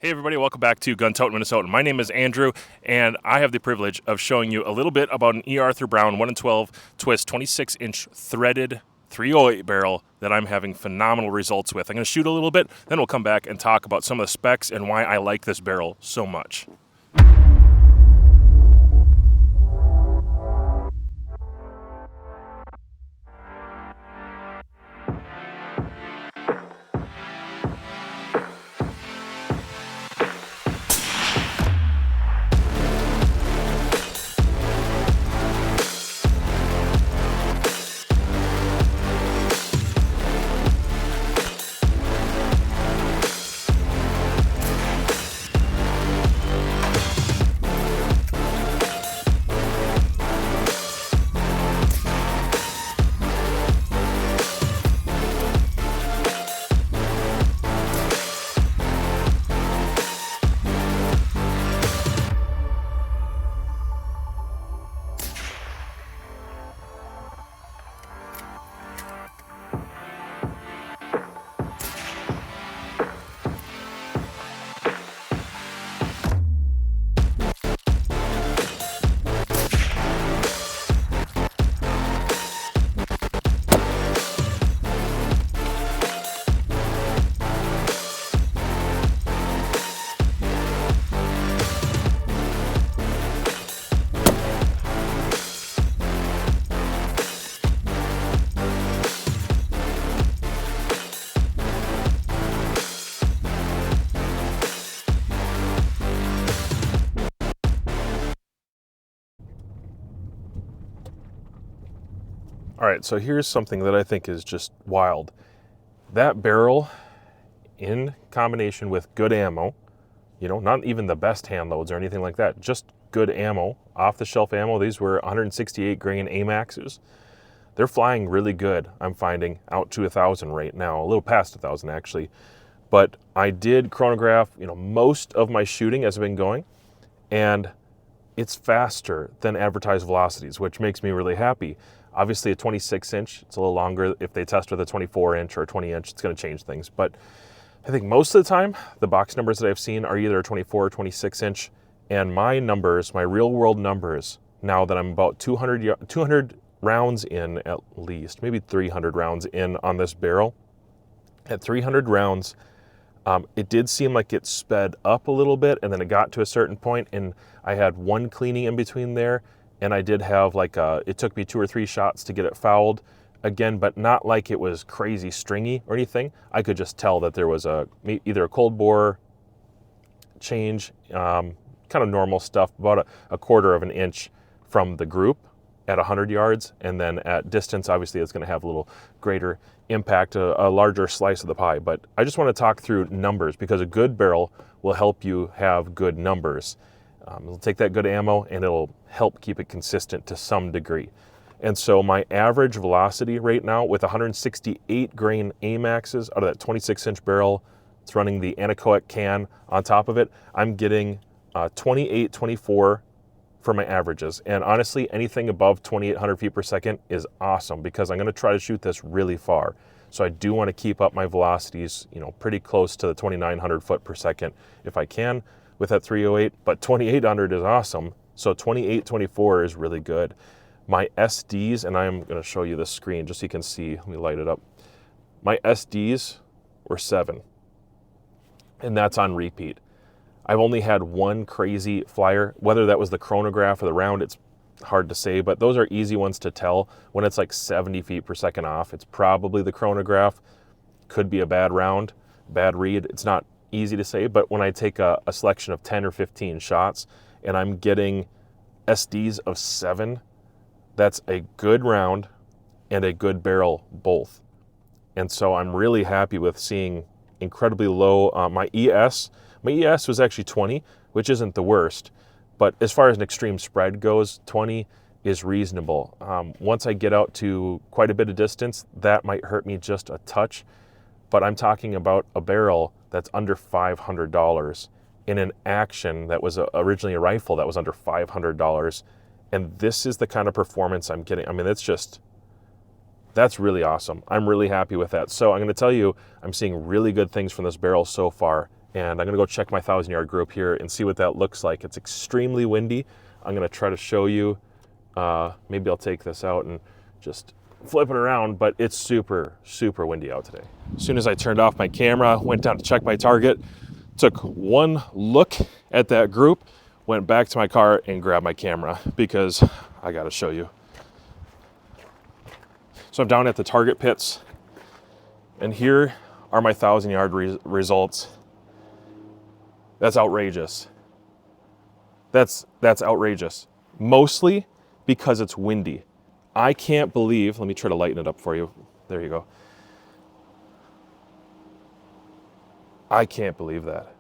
Hey everybody, welcome back to Gun Tote Minnesota. My name is Andrew, and I have the privilege of showing you a little bit about an E. Arthur Brown 1 in 12 twist 26-inch threaded 308 barrel that I'm having phenomenal results with. I'm going to shoot a little bit, then we'll come back and talk about some of the specs and why I like this barrel so much. All right, so here's something that I think is just wild. That barrel, in combination with good ammo, not even the best hand loads or anything like that, just good ammo, off-the-shelf ammo. These were 168 grain AMAXs. They're flying really good, I'm finding, out to 1,000 right now, a little past 1,000 actually. But I did chronograph, most of my shooting as I've been going, and it's faster than advertised velocities, which makes me really happy. Obviously a 26-inch, it's a little longer. If they test with a 24-inch or a 20-inch, it's going to change things. But I think most of the time, the box numbers that I've seen are either a 24 or 26-inch. And my numbers, my real-world numbers, now that I'm about 200 rounds in at least, maybe 300 rounds in on this barrel, at 300 rounds, it did seem like it sped up a little bit, and then it got to a certain point, and I had one cleaning in between there, and I did have it took me 2 or 3 shots to get it fouled again, but not like it was crazy stringy or anything. I could just tell that there was either a cold bore change, kind of normal stuff, about a quarter of an inch from the group at 100 yards, and then at distance, obviously, it's going to have a little greater impact, a larger slice of the pie. But I just want to talk through numbers, because a good barrel will help you have good numbers. It'll take that good ammo and it'll help keep it consistent to some degree. And so my average velocity right now with 168 grain AMAXs out of that 26-inch barrel, it's running the anechoic can on top of it, I'm getting 28, 24 for my averages. And honestly, anything above 2,800 feet per second is awesome, because I'm going to try to shoot this really far. So I do want to keep up my velocities, pretty close to the 2,900 foot per second if I can with that 308, but 2,800 is awesome. So 28, 24 is really good. My SDs, and I'm going to show you the screen just so you can see, let me light it up. My SDs were 7, and that's on repeat. I've only had one crazy flyer, whether that was the chronograph or the round, it's hard to say, but those are easy ones to tell. When it's like 70 feet per second off, it's probably the chronograph. Could be a bad round, bad read. It's not easy to say, but when I take a selection of 10 or 15 shots and I'm getting SDs of 7, that's a good round and a good barrel both. And so I'm really happy with seeing incredibly low. My ES was actually 20, which isn't the worst, but as far as an extreme spread goes, 20 is reasonable. Once I get out to quite a bit of distance, that might hurt me just a touch, but I'm talking about a barrel that's under $500 in an action that was originally a rifle that was under $500. And this is the kind of performance I'm getting. I mean, that's really awesome. I'm really happy with that. So I'm going to tell you, I'm seeing really good things from this barrel so far. and I'm gonna go check my 1,000-yard group here and see what that looks like. It's extremely windy. I'm gonna try to show you. Maybe I'll take this out and just flip it around, but it's super, super windy out today. As soon as I turned off my camera, went down to check my target, took one look at that group, went back to my car and grabbed my camera because I gotta show you. So I'm down at the target pits, and here are my 1,000-yard results. That's outrageous. That's outrageous. Mostly because it's windy. I can't believe, let me try to lighten it up for you. There you go. I can't believe that.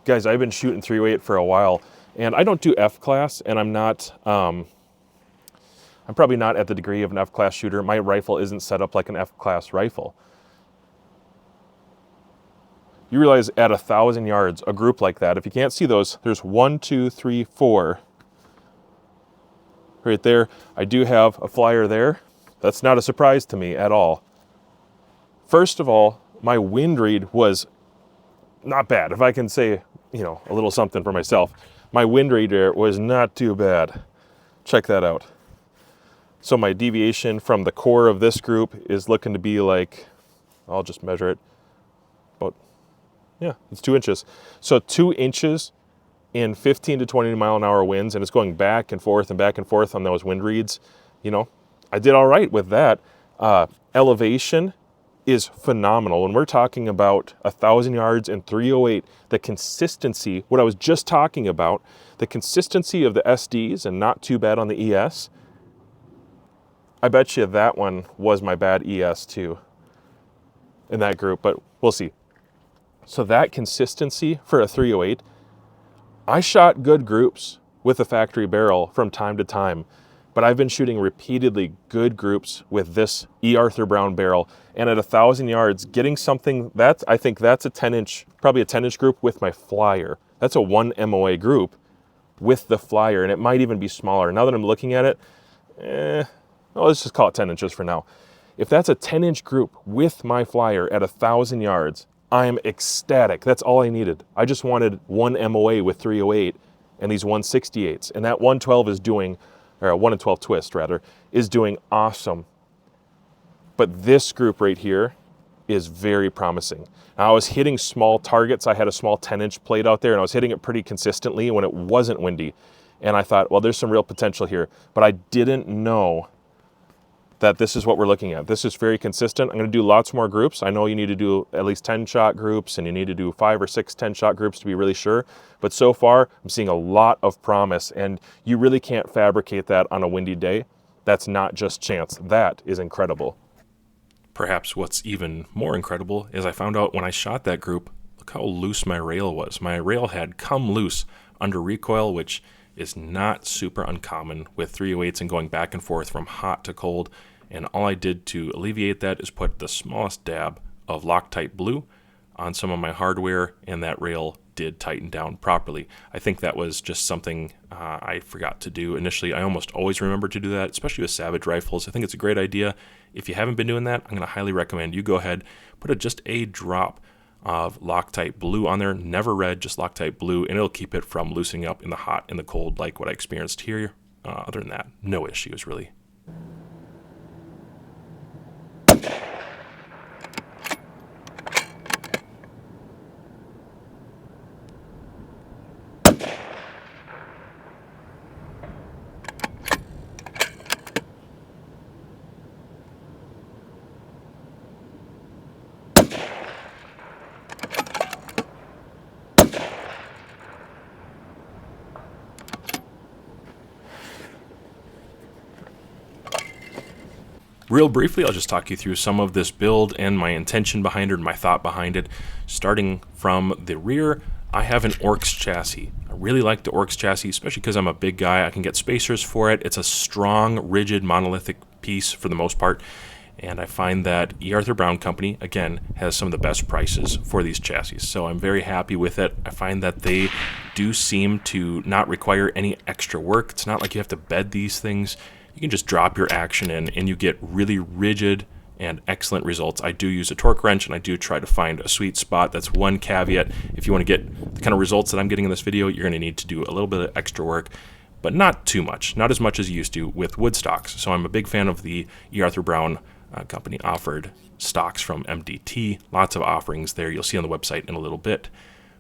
Guys, I've been shooting 308 for a while, and I don't do F-class, and I'm probably not at the degree of an F-class shooter. My rifle isn't set up like an F-class rifle. You realize at 1,000 yards, a group like that, if you can't see those, there's 1, 2, 3, 4. Right there, I do have a flyer there. That's not a surprise to me at all. First of all, my wind read was not bad. If I can say, a little something for myself, my wind read there was not too bad. Check that out. So my deviation from the core of this group is looking to be like, I'll just measure it, about, yeah, it's 2 inches. So 2 inches in 15 to 20 mile an hour winds, and it's going back and forth on those wind reads. I did all right with that. Elevation is phenomenal. When we're talking about 1,000 yards and 308, the consistency, what I was just talking about, the consistency of the SDs and not too bad on the ES, I bet you that one was my bad ES too in that group, but we'll see. So that consistency for a 308, I shot good groups with a factory barrel from time to time, but I've been shooting repeatedly good groups with this E. Arthur Brown barrel, and at 1,000 yards, getting something I think that's a 10-inch, probably a 10-inch group with my flyer. That's a 1 MOA group with the flyer, and it might even be smaller. Now that I'm looking at it, let's just call it 10 inches for now. If that's a 10-inch group with my flyer at 1,000 yards, I'm ecstatic. That's all I needed. I just wanted 1 MOA with 308 and these 168s, and that 112 is doing, or a 1 and 12 twist rather, is doing awesome. But this group right here is very promising. Now, I was hitting small targets. I had a small 10-inch plate out there, and I was hitting it pretty consistently when it wasn't windy. And I thought, well, there's some real potential here. But I didn't know that this is what we're looking at. This is very consistent. I'm going to do lots more groups. I know you need to do at least 10-shot groups, and you need to do 5 or 6 10-shot groups to be really sure. But so far, I'm seeing a lot of promise, and you really can't fabricate that on a windy day. That's not just chance. That is incredible. Perhaps what's even more incredible is I found out when I shot that group, look how loose my rail was. My rail had come loose under recoil, which is not super uncommon with 308s and going back and forth from hot to cold. And all I did to alleviate that is put the smallest dab of Loctite Blue on some of my hardware, and that rail did tighten down properly. I think that was just something I forgot to do initially. I almost always remember to do that, especially with Savage rifles. I think it's a great idea. If you haven't been doing that, I'm going to highly recommend you go ahead, put just a drop of Loctite Blue on there, never red, just Loctite Blue, and it'll keep it from loosening up in the hot and the cold like what I experienced here. Other than that, no issues really. Real briefly, I'll just talk you through some of this build and my intention behind it and my thought behind it. Starting from the rear, I have an Orcs chassis. I really like the Orcs chassis, especially because I'm a big guy. I can get spacers for it. It's a strong, rigid, monolithic piece for the most part. And I find that E. Arthur Brown Company, again, has some of the best prices for these chassis. So I'm very happy with it. I find that they do seem to not require any extra work. It's not like you have to bed these things. You can just drop your action in and you get really rigid and excellent results. I do use a torque wrench, and I do try to find a sweet spot. That's one caveat. If you want to get the kind of results that I'm getting in this video, you're going to need to do a little bit of extra work, but not too much, not as much as you used to with wood stocks. So I'm a big fan of the E. Arthur Brown company offered stocks from MDT. Lots of offerings there. You'll see on the website in a little bit.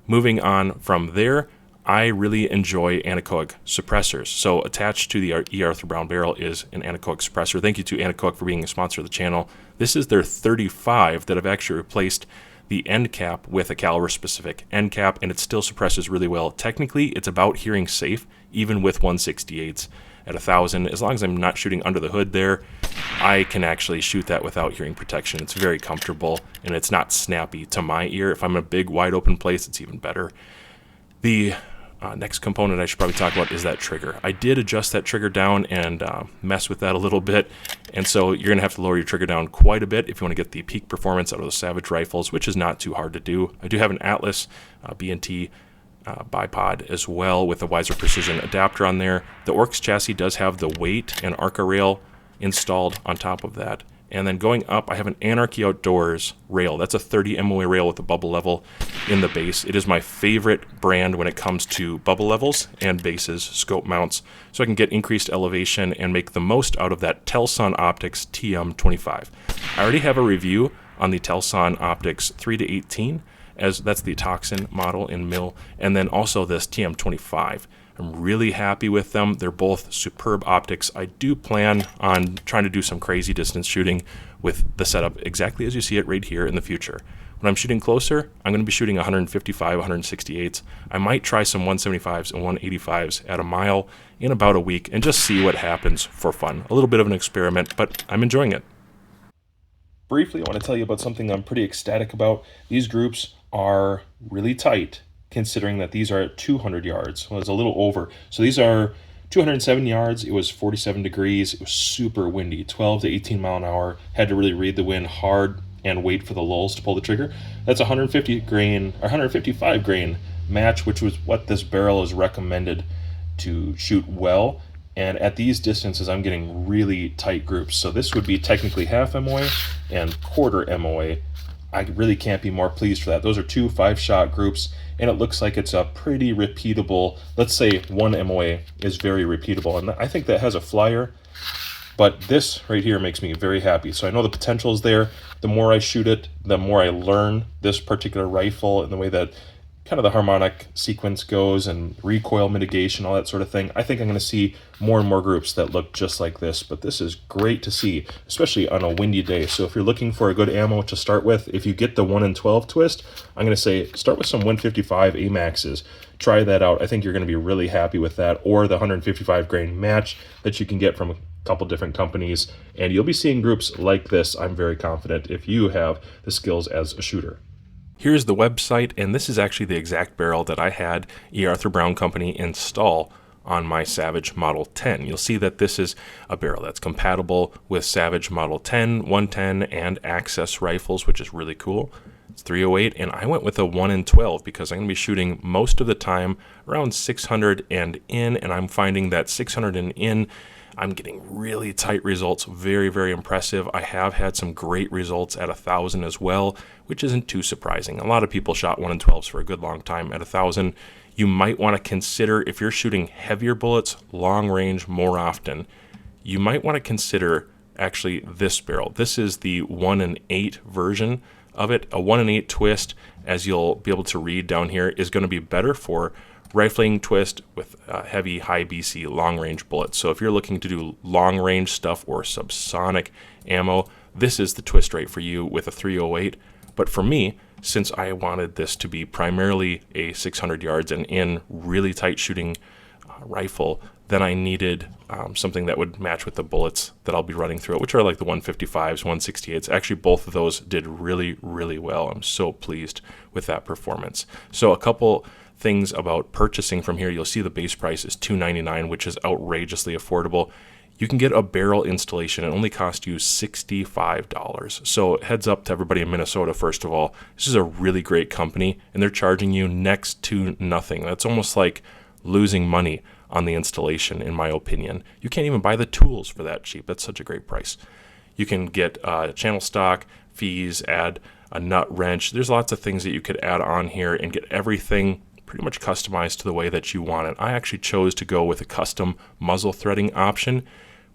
Moving on from there, I really enjoy anechoic suppressors. So attached to the E. Arthur Brown barrel is an anechoic suppressor. Thank you to Anechoic for being a sponsor of the channel. This is their 35 that have actually replaced the end cap with a caliber specific end cap, and it still suppresses really well. Technically, it's about hearing safe, even with 168s at 1,000. As long as I'm not shooting under the hood there, I can actually shoot that without hearing protection. It's very comfortable, and it's not snappy to my ear. If I'm in a big, wide open place, it's even better. The next component I should probably talk about is that trigger. I did adjust that trigger down and mess with that a little bit, and so you're going to have to lower your trigger down quite a bit if you want to get the peak performance out of the Savage rifles, which is not too hard to do. I do have an Atlas B&T bipod as well with a Wiser Precision adapter on there. The Orcs chassis does have the weight and Arca rail installed on top of that. And then going up, I have an Anarchy Outdoors rail. That's a 30 MOA rail with a bubble level in the base. It is my favorite brand when it comes to bubble levels and bases, scope mounts, so I can get increased elevation and make the most out of that Telson Optics TM25. I already have a review on the Telson Optics 3-18, as that's the Toxin model in mil, and then also this TM25. I'm really happy with them. They're both superb optics. I do plan on trying to do some crazy distance shooting with the setup exactly as you see it right here in the future. When I'm shooting closer, I'm going to be shooting 155, 168s. I might try some 175s and 185s at a mile in about a week and just see what happens for fun. A little bit of an experiment, but I'm enjoying it. Briefly, I want to tell you about something I'm pretty ecstatic about. These groups are really tight, considering that these are at 200 yards. Well, it's a little over. So these are 207 yards. It was 47 degrees. It was super windy, 12 to 18 mile an hour. Had to really read the wind hard and wait for the lulls to pull the trigger. That's 150 grain or 155 grain match, which was what this barrel is recommended to shoot well. And at these distances, I'm getting really tight groups. So this would be technically half MOA and quarter MOA. I really can't be more pleased for that. Those are 2 5-shot groups, and it looks like it's a pretty repeatable, let's say 1 MOA is very repeatable, and I think that has a flyer, but this right here makes me very happy. So I know the potential is there. The more I shoot it, the more I learn this particular rifle and the way that kind of the harmonic sequence goes and recoil mitigation, all that sort of thing. I think I'm going to see more and more groups that look just like this, but this is great to see, especially on a windy day. So if you're looking for a good ammo to start with, if you get the 1 in 12 twist, I'm going to say start with some 155 AMAXs. Try that out. I think you're going to be really happy with that, or the 155 grain match that you can get from a couple different companies, and you'll be seeing groups like this, I'm very confident, if you have the skills as a shooter. Here's the website, and this is actually the exact barrel that I had E. Arthur Brown Company install on my Savage Model 10. You'll see that this is a barrel that's compatible with Savage Model 10, 110, and Access rifles, which is really cool. It's 308, and I went with a 1 in 12 because I'm going to be shooting most of the time around 600 and in, and I'm finding that 600 and in, I'm getting really tight results, very, very impressive. I have had some great results at 1,000 as well, which isn't too surprising. A lot of people shot 1 in 12s for a good long time at 1,000. You might want to consider, if you're shooting heavier bullets, long range more often, you might want to consider actually this barrel. This is the 1 in 8 version of it. A 1 in 8 twist, as you'll be able to read down here, is going to be better for rifling twist with heavy high BC long range bullets. So if you're looking to do long range stuff or subsonic ammo, this is the twist rate for you with a 308. But for me, since I wanted this to be primarily a 600 yards and in really tight shooting rifle, then I needed something that would match with the bullets that I'll be running through it, which are like the 155s, 168s. Actually, both of those did really, really well. I'm so pleased with that performance. So a couple things about purchasing from here. You'll see the base price is $299, which is outrageously affordable. You can get a barrel installation. It only costs you $65. So heads up to everybody in Minnesota, first of all. This is a really great company, and they're charging you next to nothing. That's almost like losing money on the installation, in my opinion. You can't even buy the tools for that cheap. That's such a great price. You can get channel stock, fees, add a nut wrench. There's lots of things that you could add on here and get everything pretty much customized to the way that you want it. I actually chose to go with a custom muzzle threading option,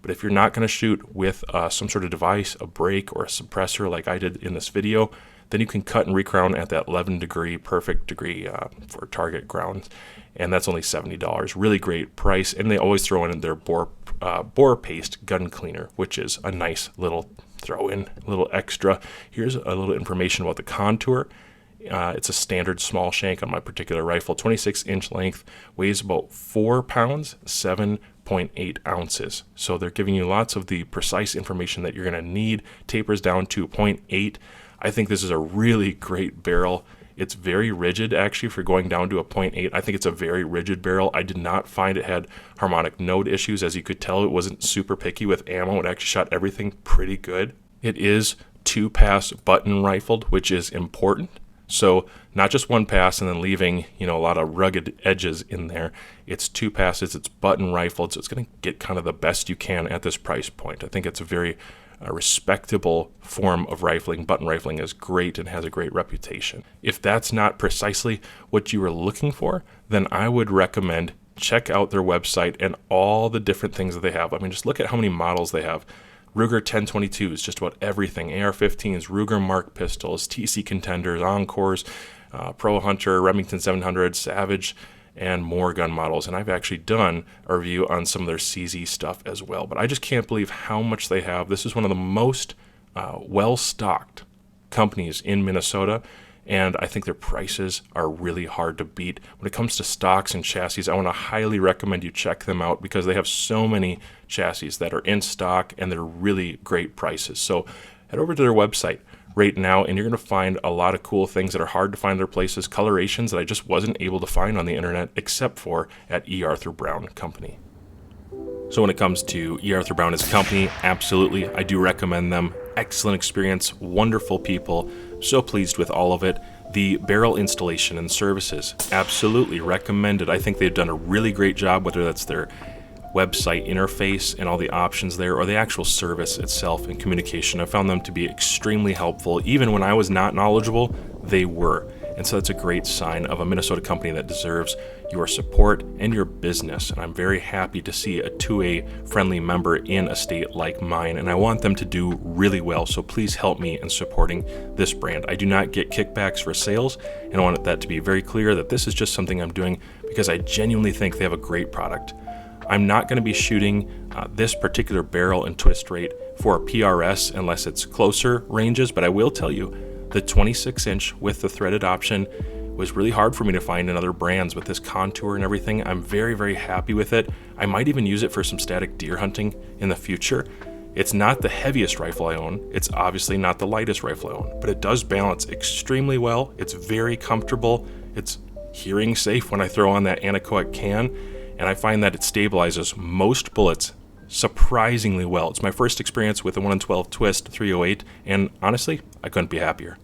but if you're not going to shoot with some sort of device, a brake or a suppressor like I did in this video, then you can cut and recrown at that 11 degree, perfect degree for target grounds, and that's only $70. Really great price, and they always throw in their bore paste gun cleaner, which is a nice little throw in, a little extra. Here's a little information about the contour. It's a standard small shank on my particular rifle, 26-inch length, weighs about 4 pounds, 7.8 ounces. So they're giving you lots of the precise information that you're going to need. Tapers down to 0.8. I think this is a really great barrel. It's very rigid, actually, for going down to a 0.8. I think it's a very rigid barrel. I did not find it had harmonic node issues. As you could tell, it wasn't super picky with ammo. It actually shot everything pretty good. It is 2-pass button rifled, which is important. So not just 1 pass and then leaving, a lot of rugged edges in there. It's 2 passes, it's button rifled, so it's going to get kind of the best you can at this price point. I think it's a very respectable form of rifling. Button rifling is great and has a great reputation. If that's not precisely what you were looking for, then I would recommend check out their website and all the different things that they have. I mean, just look at how many models they have. Ruger 1022s, just about everything. AR-15s, Ruger Mark pistols, TC Contenders, Encores, Pro Hunter, Remington 700, Savage, and more gun models. And I've actually done a review on some of their CZ stuff as well. But I just can't believe how much they have. This is one of the most well-stocked companies in Minnesota, and I think their prices are really hard to beat. When it comes to stocks and chassis, I want to highly recommend you check them out because they have so many chassis that are in stock and they're really great prices. So head over to their website right now and you're going to find a lot of cool things that are hard to find other places, colorations that I just wasn't able to find on the internet except for at E. Arthur Brown Company. So when it comes to E. Arthur Brown as a company, absolutely, I do recommend them. Excellent experience, wonderful people, so pleased with all of it. The barrel installation and services, absolutely recommended. I think they've done a really great job, whether that's their website interface and all the options there or the actual service itself and communication. I found them to be extremely helpful. Even when I was not knowledgeable, they were. And so that's a great sign of a Minnesota company that deserves your support and your business. And I'm very happy to see a 2A friendly member in a state like mine. And I want them to do really well. So please help me in supporting this brand. I do not get kickbacks for sales. And I want that to be very clear that this is just something I'm doing because I genuinely think they have a great product. I'm not going to be shooting this particular barrel and twist rate for a PRS unless it's closer ranges. But I will tell you, the 26-inch with the threaded option was really hard for me to find in other brands with this contour and everything. I'm very, very happy with it. I might even use it for some static deer hunting in the future. It's not the heaviest rifle I own. It's obviously not the lightest rifle I own, but it does balance extremely well. It's very comfortable. It's hearing safe when I throw on that anechoic can, and I find that it stabilizes most bullets surprisingly well. It's my first experience with a 1 in 12 twist 308, and honestly, I couldn't be happier.